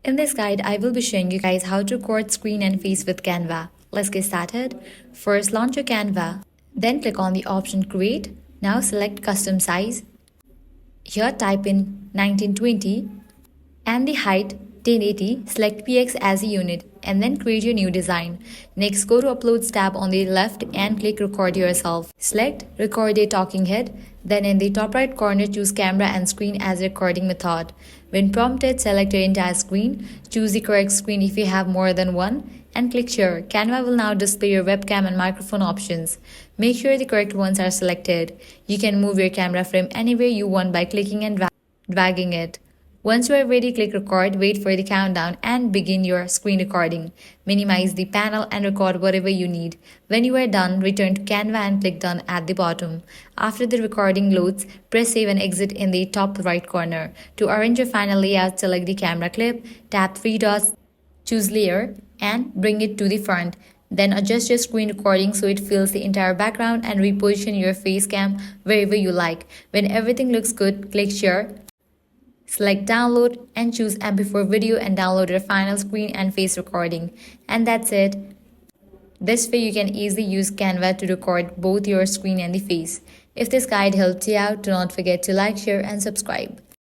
In this guide, I will be showing you guys how to record screen and face with Canva. Let's get started. First, launch your Canva. Then click on the option Create. Now select Custom Size. Here type in 1920 and the height 1080. Select px as a unit and then create your new design. Next, go to Uploads tab on the left and click Record Yourself. Select Record a Talking Head. Then in the top right corner, choose Camera and Screen as a recording method. When prompted, select your entire screen. Choose the correct screen if you have more than one and click Share. Canva will now display your webcam and microphone options. Make sure the correct ones are selected. You can move your camera frame anywhere you want by clicking and dragging it. Once you are ready, click Record, wait for the countdown, and begin your screen recording. Minimize the panel and record whatever you need. When you are done, return to Canva and click Done at the bottom. After the recording loads, press Save and Exit in the top right corner. To arrange your final layout, select the camera clip, tap three dots, choose Layer, and bring it to the front. Then adjust your screen recording so it fills the entire background and reposition your face cam wherever you like. When everything looks good, click Share. Select Download and choose MP4 video and download your final screen and face recording. And that's it. This way you can easily use Canva to record both your screen and the face. If this guide helped you out, do not forget to like, share and subscribe.